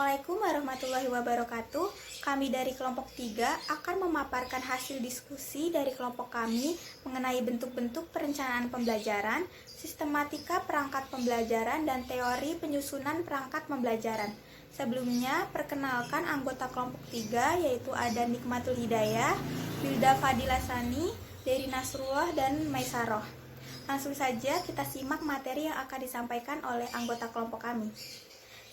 Assalamualaikum warahmatullahi wabarakatuh. Kami dari kelompok 3 akan memaparkan hasil diskusi dari kelompok kami mengenai bentuk-bentuk perencanaan pembelajaran, sistematika perangkat pembelajaran, dan teori penyusunan perangkat pembelajaran. Sebelumnya, perkenalkan anggota kelompok 3 yaitu ada Nikmatul Hidayah, Wilda Fadilasani, Dery Nasrullah, dan Maisaroh. Langsung saja kita simak materi yang akan disampaikan oleh anggota kelompok kami.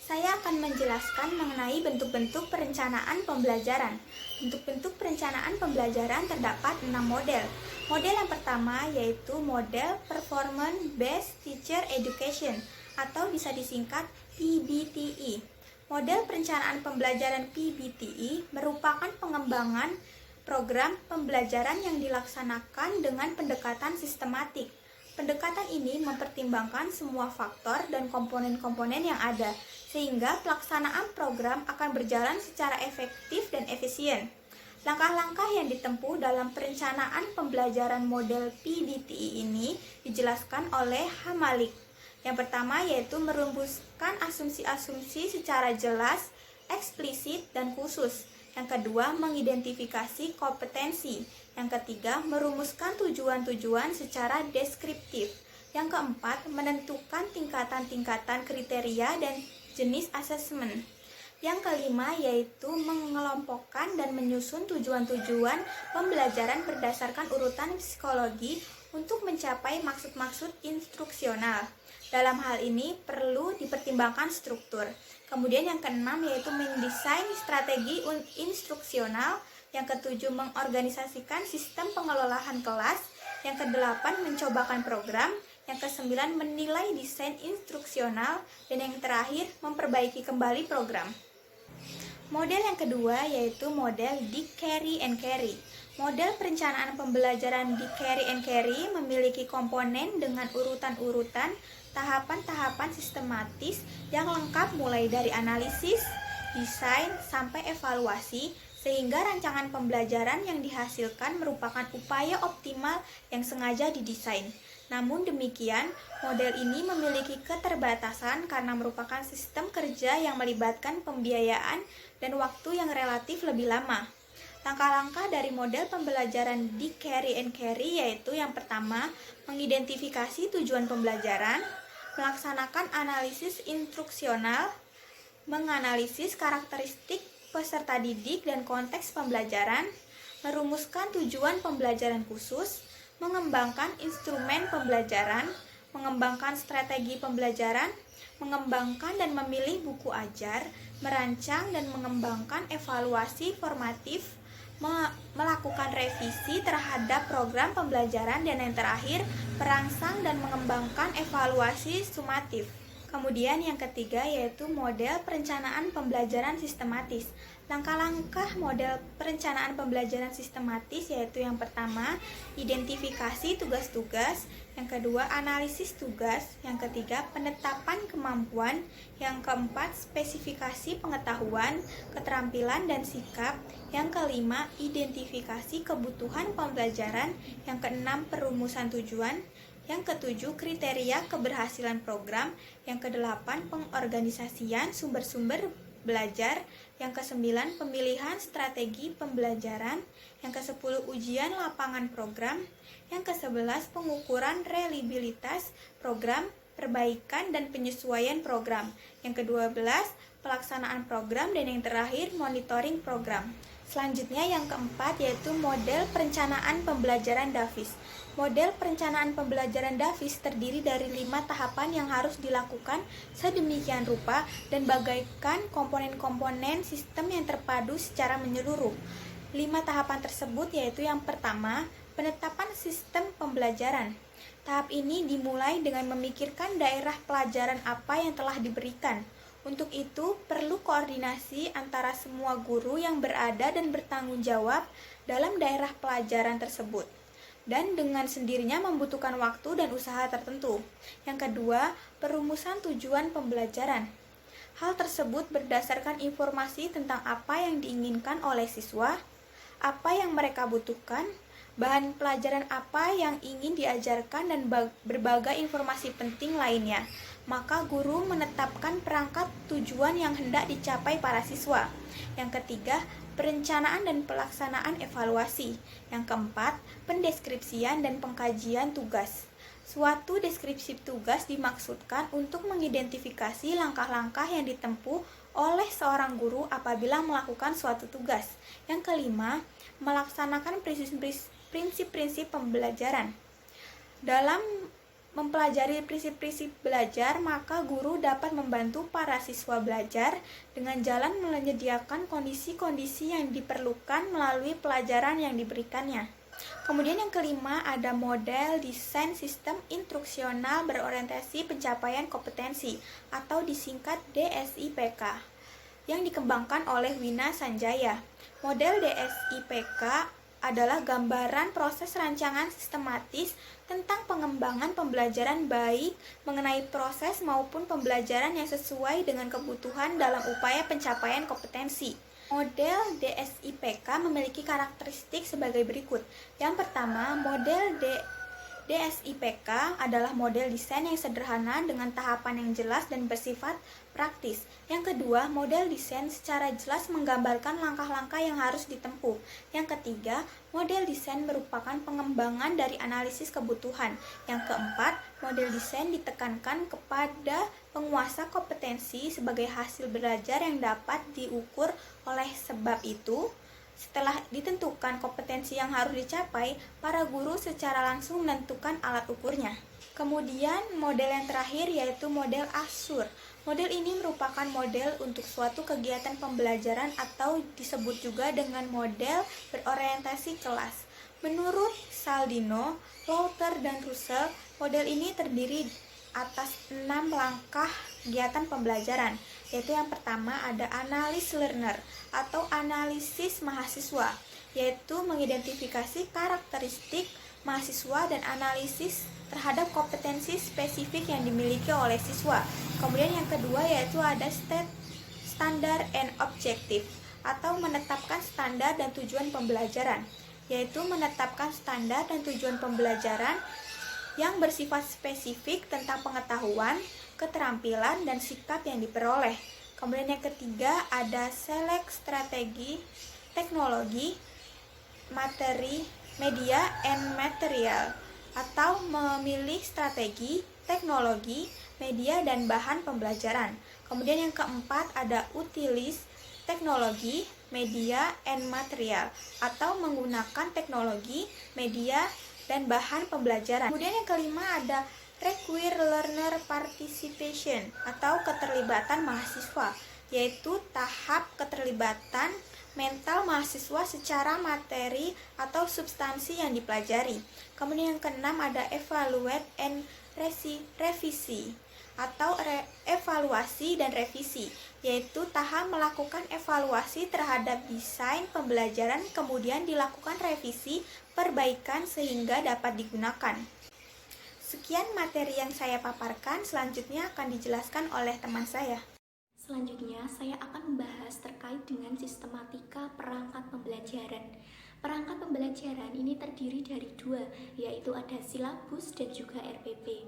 Saya akan menjelaskan mengenai bentuk-bentuk perencanaan pembelajaran. Bentuk-bentuk perencanaan pembelajaran terdapat 6 model. Model yang pertama yaitu model Performance Based Teacher Education atau bisa disingkat PBTE. Model perencanaan pembelajaran PBTE merupakan pengembangan program pembelajaran yang dilaksanakan dengan pendekatan sistematik. Pendekatan ini mempertimbangkan semua faktor dan komponen-komponen yang ada, sehingga pelaksanaan program akan berjalan secara efektif dan efisien. Langkah-langkah yang ditempuh dalam perencanaan pembelajaran model PBTE ini dijelaskan oleh Hamalik. Yang pertama yaitu merumuskan asumsi-asumsi secara jelas, eksplisit, dan khusus. Yang kedua, mengidentifikasi kompetensi. Yang ketiga, merumuskan tujuan-tujuan secara deskriptif. Yang keempat, menentukan tingkatan-tingkatan kriteria dan jenis asesmen. Yang kelima yaitu mengelompokkan dan menyusun tujuan-tujuan pembelajaran berdasarkan urutan psikologi untuk mencapai maksud-maksud instruksional. Dalam hal ini perlu dipertimbangkan struktur. Kemudian yang keenam yaitu mendesain strategi instruksional. Yang ketujuh, mengorganisasikan sistem pengelolaan kelas. Yang kedelapan, mencobakan program. Yang kesembilan, menilai desain instruksional. Dan yang terakhir, memperbaiki kembali program. Model yang kedua yaitu model Dick, Carry, and Carry. Model perencanaan pembelajaran Dick, Carry, and Carry memiliki komponen dengan urutan-urutan tahapan-tahapan sistematis yang lengkap mulai dari analisis, desain, sampai evaluasi, sehingga rancangan pembelajaran yang dihasilkan merupakan upaya optimal yang sengaja didesain. Namun demikian, model ini memiliki keterbatasan karena merupakan sistem kerja yang melibatkan pembiayaan dan waktu yang relatif lebih lama. Langkah-langkah dari model pembelajaran Dick, Carry, and Carry yaitu yang pertama, mengidentifikasi tujuan pembelajaran, melaksanakan analisis instruksional, menganalisis karakteristik peserta didik dan konteks pembelajaran, merumuskan tujuan pembelajaran khusus, mengembangkan instrumen pembelajaran, mengembangkan strategi pembelajaran, mengembangkan dan memilih buku ajar, merancang dan mengembangkan evaluasi formatif, melakukan revisi terhadap program pembelajaran, dan yang terakhir, merangsang dan mengembangkan evaluasi sumatif. Kemudian yang ketiga yaitu model perencanaan pembelajaran sistematis. Langkah-langkah model perencanaan pembelajaran sistematis yaitu yang pertama, identifikasi tugas-tugas, yang kedua, analisis tugas, yang ketiga, penetapan kemampuan, yang keempat, spesifikasi pengetahuan, keterampilan, dan sikap, yang kelima, identifikasi kebutuhan pembelajaran, yang keenam, perumusan tujuan, yang ketujuh, kriteria keberhasilan program, yang kedelapan, pengorganisasian sumber-sumber belajar, yang kesembilan, pemilihan strategi pembelajaran, yang kesepuluh, ujian lapangan program, yang kesebelas, pengukuran reliabilitas program, perbaikan dan penyesuaian program, yang kedua belas, pelaksanaan program, dan yang terakhir, monitoring program. Selanjutnya yang keempat yaitu model perencanaan pembelajaran Davis. Model perencanaan pembelajaran Davis terdiri dari 5 tahapan yang harus dilakukan sedemikian rupa dan bagaikan komponen-komponen sistem yang terpadu secara menyeluruh. 5 tahapan tersebut yaitu yang pertama, penetapan sistem pembelajaran. Tahap ini dimulai dengan memikirkan daerah pelajaran apa yang telah diberikan. Untuk itu, perlu koordinasi antara semua guru yang berada dan bertanggung jawab dalam daerah pelajaran tersebut, dan dengan sendirinya membutuhkan waktu dan usaha tertentu. Yang kedua, perumusan tujuan pembelajaran. Hal tersebut berdasarkan informasi tentang apa yang diinginkan oleh siswa, apa yang mereka butuhkan, bahan pelajaran apa yang ingin diajarkan, dan berbagai informasi penting lainnya. maka guru menetapkan perangkat tujuan yang hendak dicapai para siswa. Yang ketiga, perencanaan dan pelaksanaan evaluasi. Yang keempat, pendeskripsian dan pengkajian tugas. Suatu deskripsi tugas dimaksudkan untuk mengidentifikasi langkah-langkah yang ditempuh oleh seorang guru apabila melakukan suatu tugas. Yang kelima, melaksanakan prinsip-prinsip pembelajaran. Dalam mempelajari prinsip-prinsip belajar, maka guru dapat membantu para siswa belajar dengan jalan menyediakan kondisi-kondisi yang diperlukan melalui pelajaran yang diberikannya. Kemudian yang kelima ada model desain sistem instruksional berorientasi pencapaian kompetensi atau disingkat DSIPK yang dikembangkan oleh Wina Sanjaya. Model DSIPK adalah gambaran proses rancangan sistematis tentang pengembangan pembelajaran baik mengenai proses maupun pembelajaran yang sesuai dengan kebutuhan dalam upaya pencapaian kompetensi. Model DSIPK memiliki karakteristik sebagai berikut. Yang pertama, model DSIPK adalah model desain yang sederhana dengan tahapan yang jelas dan bersifat praktis. Yang kedua, model desain secara jelas menggambarkan langkah-langkah yang harus ditempuh. Yang ketiga, model desain merupakan pengembangan dari analisis kebutuhan. Yang keempat, model desain ditekankan kepada penguasa kompetensi sebagai hasil belajar yang dapat diukur. Oleh sebab itu, setelah ditentukan kompetensi yang harus dicapai, para guru secara langsung menentukan alat ukurnya. Kemudian model yang terakhir yaitu model ASUR. Model ini merupakan model untuk suatu kegiatan pembelajaran atau disebut juga dengan model berorientasi kelas. Menurut Saldino, Lauter, dan Russell, model ini terdiri atas 6 langkah kegiatan pembelajaran, yaitu yang pertama ada analis learner atau analisis mahasiswa, yaitu mengidentifikasi karakteristik mahasiswa dan analisis terhadap kompetensi spesifik yang dimiliki oleh siswa. Kemudian yang kedua yaitu ada standar and objective atau menetapkan standar dan tujuan pembelajaran, yaitu menetapkan standar dan tujuan pembelajaran yang bersifat spesifik tentang pengetahuan, keterampilan, dan sikap yang diperoleh. Kemudian yang ketiga ada select strategi, teknologi, materi, media, and material atau memilih strategi, teknologi, media, dan bahan pembelajaran. Kemudian yang keempat ada utilis, teknologi, media, and material atau menggunakan teknologi, media, dan bahan pembelajaran. Kemudian yang kelima ada require learner participation atau keterlibatan mahasiswa, yaitu tahap keterlibatan mental mahasiswa secara materi atau substansi yang dipelajari. Kemudian yang keenam ada evaluate and revisi atau evaluasi dan revisi, yaitu tahap melakukan evaluasi terhadap desain pembelajaran kemudian dilakukan revisi perbaikan sehingga dapat digunakan. Sekian materi yang saya paparkan, selanjutnya akan dijelaskan oleh teman saya. Selanjutnya, saya akan membahas terkait dengan sistematika perangkat pembelajaran. Perangkat pembelajaran ini terdiri dari dua, yaitu ada silabus dan juga RPP.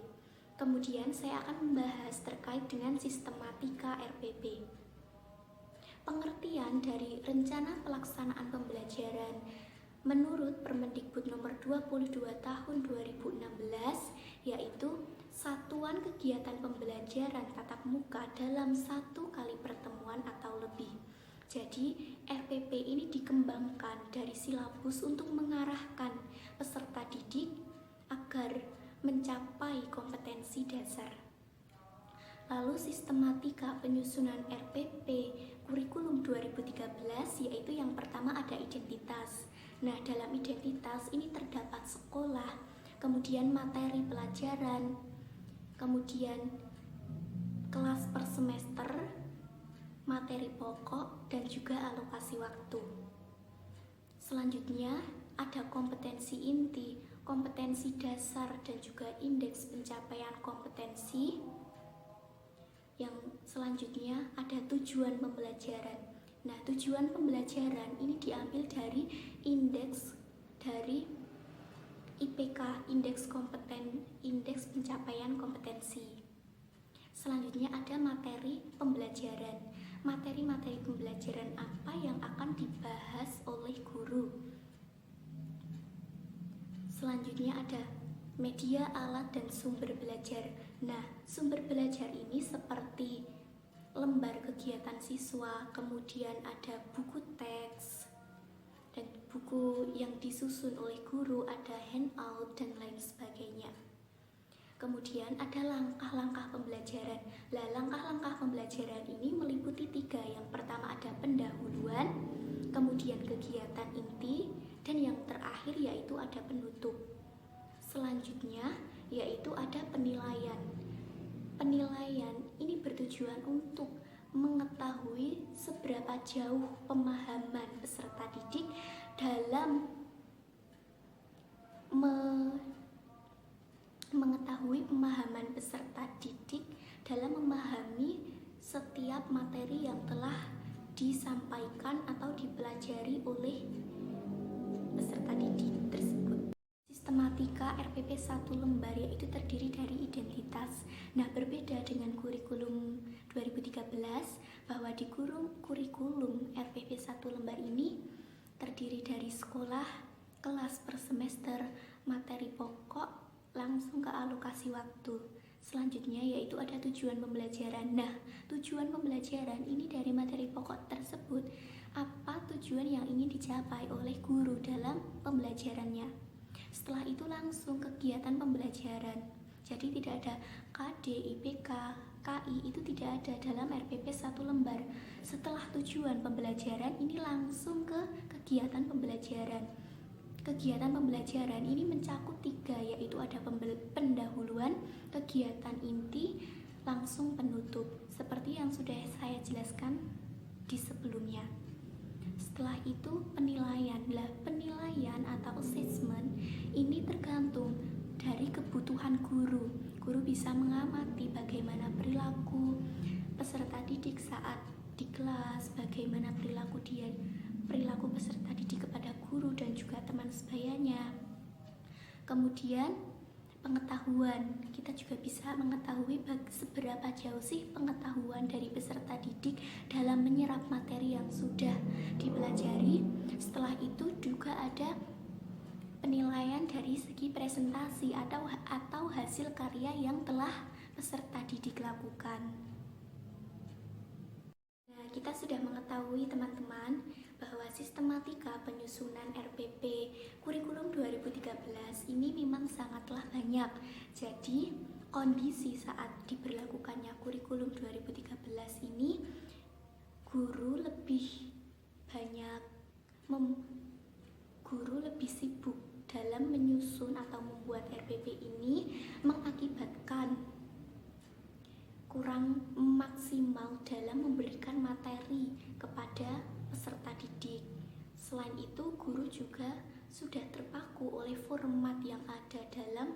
Kemudian, saya akan membahas terkait dengan sistematika RPP. Pengertian dari rencana pelaksanaan pembelajaran menurut Permendikbud nomor 22 tahun 2016, yaitu satuan kegiatan pembelajaran tatap muka dalam satu kali pertemuan atau lebih. Jadi, RPP ini dikembangkan dari silabus untuk mengarahkan peserta didik agar mencapai kompetensi dasar. Lalu sistematika penyusunan RPP kurikulum 2013, yaitu yang pertama ada identitas. Nah, dalam identitas ini terdapat sekolah, kemudian materi pelajaran, kemudian kelas per semester, materi pokok, dan juga alokasi waktu. Selanjutnya ada kompetensi inti, kompetensi dasar, dan juga indeks pencapaian kompetensi. Yang selanjutnya ada tujuan pembelajaran. Nah, tujuan pembelajaran ini diambil dari indeks dari IPK, indeks pencapaian kompetensi. Selanjutnya ada materi pembelajaran. Materi-materi pembelajaran apa yang akan dibahas oleh guru? Selanjutnya ada media, alat, dan sumber belajar. Nah, sumber belajar ini seperti lembar kegiatan siswa, kemudian ada buku teks, dan buku yang disusun oleh guru, ada handout, dan lain sebagainya. Kemudian ada langkah-langkah pembelajaran. Nah, langkah-langkah pembelajaran ini meliputi 3. Yang pertama ada pendahuluan, kemudian kegiatan inti, dan yang terakhir yaitu ada penutup. Selanjutnya yaitu ada penilaian. Penilaian ini bertujuan untuk mengetahui seberapa jauh pemahaman peserta didik dalam mengetahui pemahaman peserta didik dalam memahami setiap materi yang telah disampaikan atau dipelajari oleh peserta didik tersebut. Sistematika RPP 1 lembar yaitu terdiri dari identitas. Nah, berbeda dengan kurikulum 2013 bahwa di kurikulum RPP 1 lembar ini terdiri dari sekolah, kelas per semester, materi pokok, langsung ke alokasi waktu. Selanjutnya yaitu ada tujuan pembelajaran. Nah, tujuan pembelajaran ini dari materi pokok tersebut, apa tujuan yang ingin dicapai oleh guru dalam pembelajarannya. Setelah itu langsung kegiatan pembelajaran. Jadi tidak ada KD, IPK, KI, itu tidak ada dalam RPP 1 lembar. Setelah tujuan pembelajaran ini langsung ke kegiatan pembelajaran. Kegiatan pembelajaran ini mencakup 3, yaitu ada pendahuluan, kegiatan inti, langsung penutup, seperti yang sudah saya jelaskan di sebelumnya. Setelah itu penilaian. Penilaian atau assessment ini tergantung dari kebutuhan guru. Guru bisa mengamati bagaimana perilaku peserta didik saat di kelas, bagaimana perilaku peserta didik kepada guru dan juga teman sebayanya. Kemudian pengetahuan, kita juga bisa mengetahui seberapa jauh sih pengetahuan dari peserta didik dalam menyerap materi yang sudah dipelajari. Setelah itu juga ada penilaian dari segi presentasi atau hasil karya yang telah peserta didik lakukan. Nah, kita sudah mengetahui teman-teman bahwa sistematika penyusunan RPP kurikulum 2013 ini memang sangatlah banyak. Jadi, kondisi saat diberlakukannya kurikulum 2013 ini guru lebih sibuk dalam menyusun atau membuat RPP ini, mengakibatkan kurang maksimal dalam memberikan materi kepada peserta didik. Selain itu, guru juga sudah terpaku oleh format yang ada dalam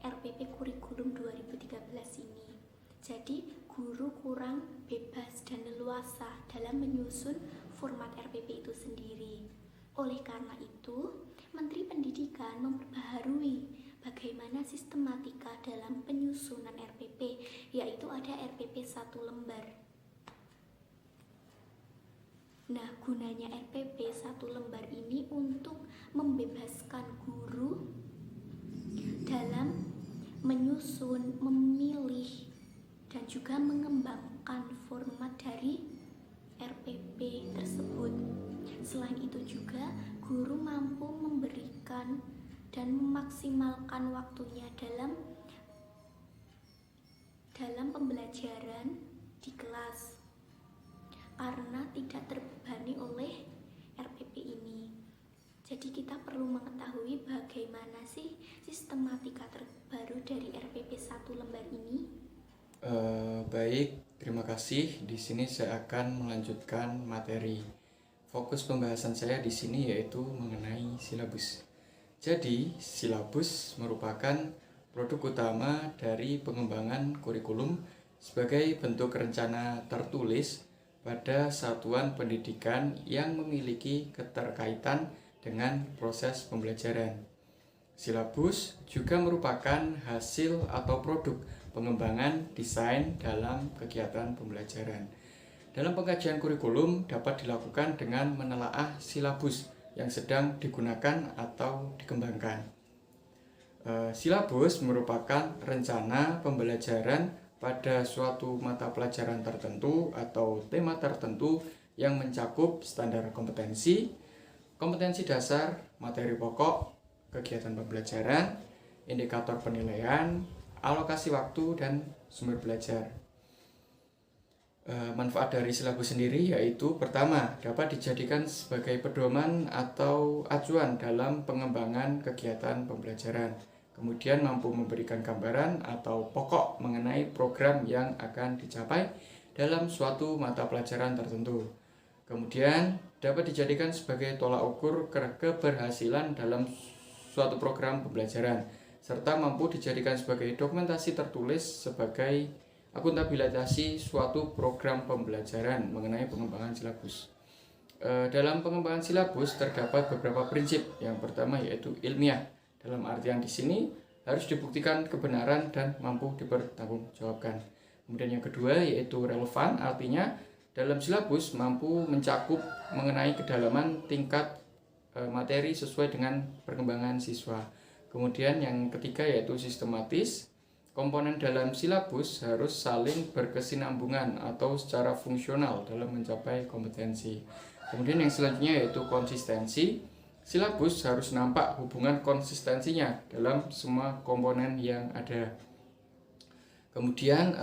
RPP kurikulum 2013 ini. Jadi, guru kurang bebas dan leluasa dalam menyusun format RPP itu sendiri. Oleh karena itu, Menteri Pendidikan memperbaharui bagaimana sistematika dalam penyusunan RPP, yaitu ada RPP 1 lembar. Nah, gunanya RPP 1 lembar ini untuk membebaskan guru dalam menyusun, memilih, dan juga mengembangkan format dari RPP tersebut. Selain itu juga, guru mampu memberikan dan memaksimalkan waktunya dalam pembelajaran di kelas karena tidak terbebani oleh RPP ini. Jadi kita perlu mengetahui bagaimana sih sistematika terbaru dari RPP 1 lembar ini. Baik, terima kasih. Di sini saya akan melanjutkan materi. Fokus pembahasan saya di sini yaitu mengenai silabus. Jadi, silabus merupakan produk utama dari pengembangan kurikulum sebagai bentuk rencana tertulis pada satuan pendidikan yang memiliki keterkaitan dengan proses pembelajaran. Silabus juga merupakan hasil atau produk pengembangan desain dalam kegiatan pembelajaran. Dalam pengkajian kurikulum dapat dilakukan dengan menelaah silabus yang sedang digunakan atau dikembangkan. Silabus merupakan rencana pembelajaran pada suatu mata pelajaran tertentu atau tema tertentu yang mencakup standar kompetensi, kompetensi dasar, materi pokok, kegiatan pembelajaran, indikator penilaian, alokasi waktu, dan sumber belajar. Manfaat dari silabus sendiri yaitu pertama, dapat dijadikan sebagai pedoman atau acuan dalam pengembangan kegiatan pembelajaran. Kemudian mampu memberikan gambaran atau pokok mengenai program yang akan dicapai dalam suatu mata pelajaran tertentu. Kemudian dapat dijadikan sebagai tolak ukur keberhasilan dalam suatu program pembelajaran, serta mampu dijadikan sebagai dokumentasi tertulis sebagai akuntabilisasi suatu program pembelajaran mengenai pengembangan silabus. Dalam pengembangan silabus terdapat beberapa prinsip. Yang pertama yaitu ilmiah. Dalam artian di sini harus dibuktikan kebenaran dan mampu dipertanggungjawabkan. Kemudian yang kedua yaitu relevan, artinya dalam silabus mampu mencakup mengenai kedalaman tingkat materi sesuai dengan perkembangan siswa. Kemudian yang ketiga yaitu sistematis. Komponen dalam silabus harus saling berkesinambungan atau secara fungsional dalam mencapai kompetensi. Kemudian yang selanjutnya yaitu konsistensi. Silabus harus nampak hubungan konsistensinya dalam semua komponen yang ada. Kemudian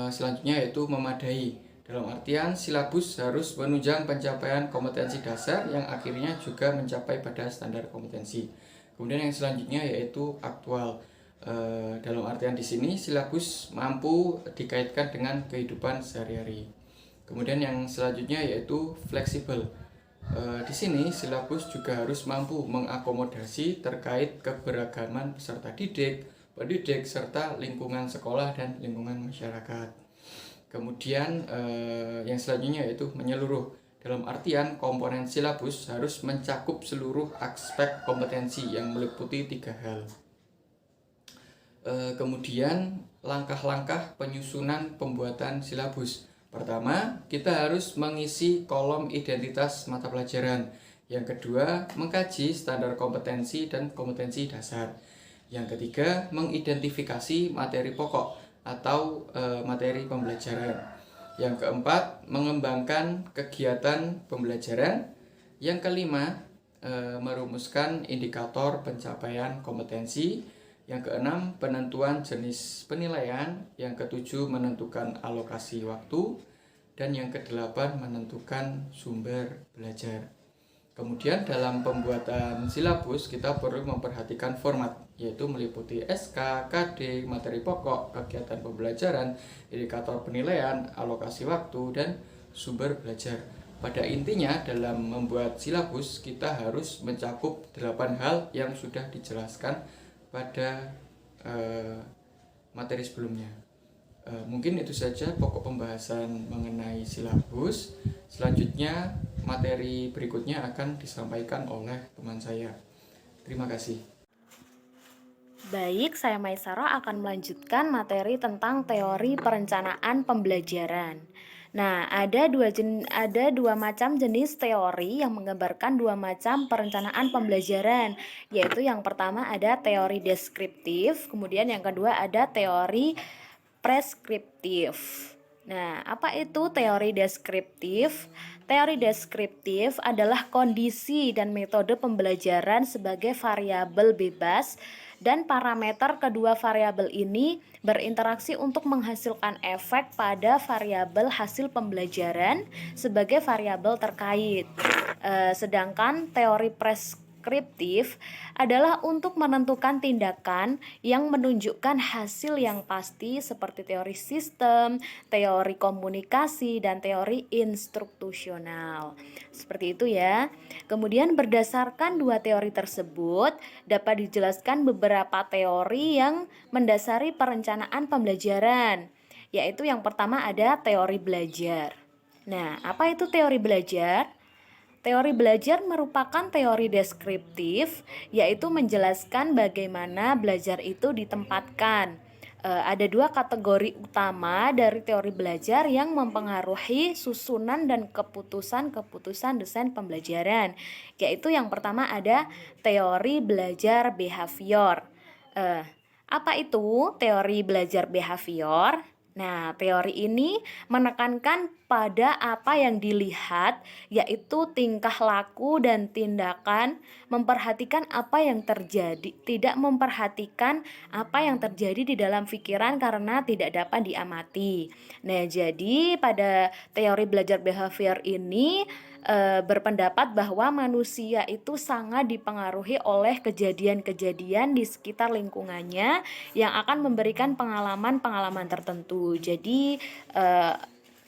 selanjutnya yaitu memadai. Dalam artian silabus harus menunjang pencapaian kompetensi dasar yang akhirnya juga mencapai pada standar kompetensi. Kemudian yang selanjutnya yaitu aktual. Dalam artian di sini silabus mampu dikaitkan dengan kehidupan sehari-hari. Kemudian yang selanjutnya yaitu fleksibel. Di sini silabus juga harus mampu mengakomodasi terkait keberagaman peserta didik, pendidik, serta lingkungan sekolah dan lingkungan masyarakat. Kemudian yang selanjutnya yaitu menyeluruh. Dalam artian komponen silabus harus mencakup seluruh aspek kompetensi yang meliputi 3 hal. Kemudian langkah-langkah penyusunan pembuatan silabus. Pertama, kita harus mengisi kolom identitas mata pelajaran. Yang kedua, mengkaji standar kompetensi dan kompetensi dasar. Yang ketiga, mengidentifikasi materi pokok atau materi pembelajaran. Yang keempat, mengembangkan kegiatan pembelajaran. Yang kelima, merumuskan indikator pencapaian kompetensi. Yang keenam, penentuan jenis penilaian. Yang ketujuh, menentukan alokasi waktu. Dan yang kedelapan, menentukan sumber belajar. Kemudian dalam pembuatan silabus kita perlu memperhatikan format, yaitu meliputi SK, KD, materi pokok, kegiatan pembelajaran, indikator penilaian, alokasi waktu, dan sumber belajar. Pada intinya dalam membuat silabus kita harus mencakup 8 hal yang sudah dijelaskan pada materi sebelumnya. Mungkin itu saja pokok pembahasan mengenai silabus. Selanjutnya materi berikutnya akan disampaikan oleh teman saya. Terima kasih. Baik, saya Maisarah akan melanjutkan materi tentang teori perencanaan pembelajaran. Nah, ada dua macam jenis teori yang menggambarkan 2 macam perencanaan pembelajaran, yaitu yang pertama ada teori deskriptif, kemudian yang kedua ada teori preskriptif. Nah, apa itu teori deskriptif? Teori deskriptif adalah kondisi dan metode pembelajaran sebagai variabel bebas dan parameter kedua variabel ini berinteraksi untuk menghasilkan efek pada variabel hasil pembelajaran sebagai variabel terkait. Sedangkan teori preskriptif adalah untuk menentukan tindakan yang menunjukkan hasil yang pasti seperti teori sistem, teori komunikasi, dan teori instruktusional. Seperti itu ya. Kemudian berdasarkan 2 teori tersebut dapat dijelaskan beberapa teori yang mendasari perencanaan pembelajaran, yaitu yang pertama ada teori belajar. Nah, apa itu teori belajar? Teori belajar merupakan teori deskriptif, yaitu menjelaskan bagaimana belajar itu ditempatkan. Ada dua kategori utama dari teori belajar yang mempengaruhi susunan dan keputusan-keputusan desain pembelajaran, yaitu yang pertama ada teori belajar behavior. Apa itu teori belajar behavior? Nah, teori ini menekankan pada apa yang dilihat, yaitu tingkah laku dan tindakan, memperhatikan apa yang terjadi, tidak memperhatikan apa yang terjadi di dalam pikiran karena tidak dapat diamati. Nah, jadi pada teori belajar behavior ini berpendapat bahwa manusia itu sangat dipengaruhi oleh kejadian-kejadian di sekitar lingkungannya yang akan memberikan pengalaman-pengalaman tertentu. Jadi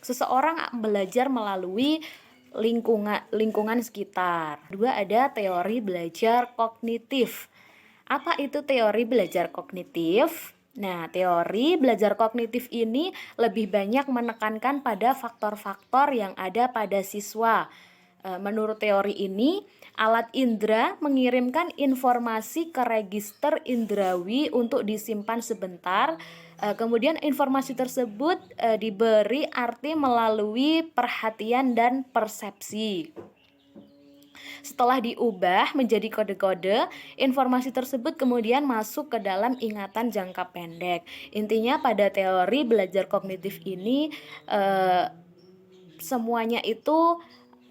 seseorang belajar melalui lingkungan sekitar. Dua, ada teori belajar kognitif. Apa itu teori belajar kognitif? Nah, teori belajar kognitif ini lebih banyak menekankan pada faktor-faktor yang ada pada siswa. Menurut teori ini, alat indera mengirimkan informasi ke register indrawi untuk disimpan sebentar. Kemudian informasi tersebut diberi arti melalui perhatian dan persepsi. Setelah diubah menjadi kode-kode, informasi tersebut kemudian masuk ke dalam ingatan jangka pendek. Intinya pada teori belajar kognitif ini semuanya itu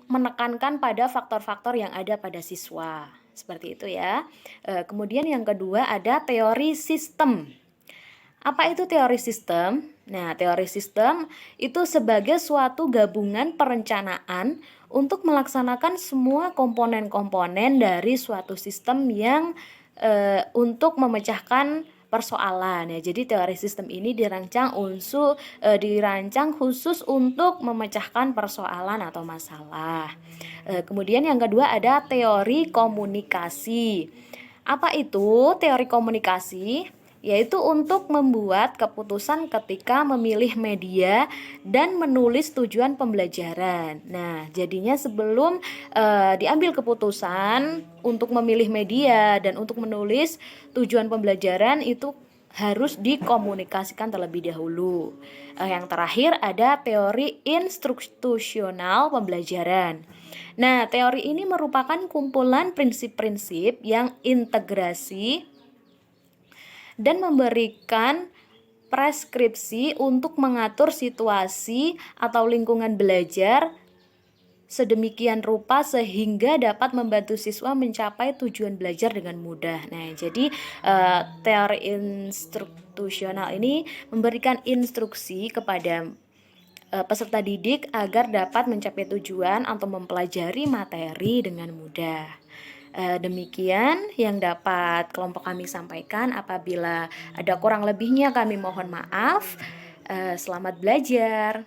menekankan pada faktor-faktor yang ada pada siswa. Seperti itu ya. Kemudian yang kedua ada teori sistem. Apa itu teori sistem? Nah, teori sistem itu sebagai suatu gabungan perencanaan untuk melaksanakan semua komponen-komponen dari suatu sistem yang untuk memecahkan persoalan ya. Jadi teori sistem ini dirancang khusus untuk memecahkan persoalan atau masalah. Kemudian yang kedua ada teori komunikasi. Apa itu teori komunikasi? Yaitu untuk membuat keputusan ketika memilih media dan menulis tujuan pembelajaran. Nah, jadinya sebelum diambil keputusan untuk memilih media dan untuk menulis tujuan pembelajaran itu harus dikomunikasikan terlebih dahulu. Yang terakhir ada teori instruksional pembelajaran. Nah, teori ini merupakan kumpulan prinsip-prinsip yang integrasi dan memberikan preskripsi untuk mengatur situasi atau lingkungan belajar sedemikian rupa sehingga dapat membantu siswa mencapai tujuan belajar dengan mudah. Nah, jadi teori instruksional ini memberikan instruksi kepada peserta didik agar dapat mencapai tujuan atau mempelajari materi dengan mudah. Demikian yang dapat kelompok kami sampaikan. Apabila ada kurang lebihnya kami mohon maaf. Selamat belajar.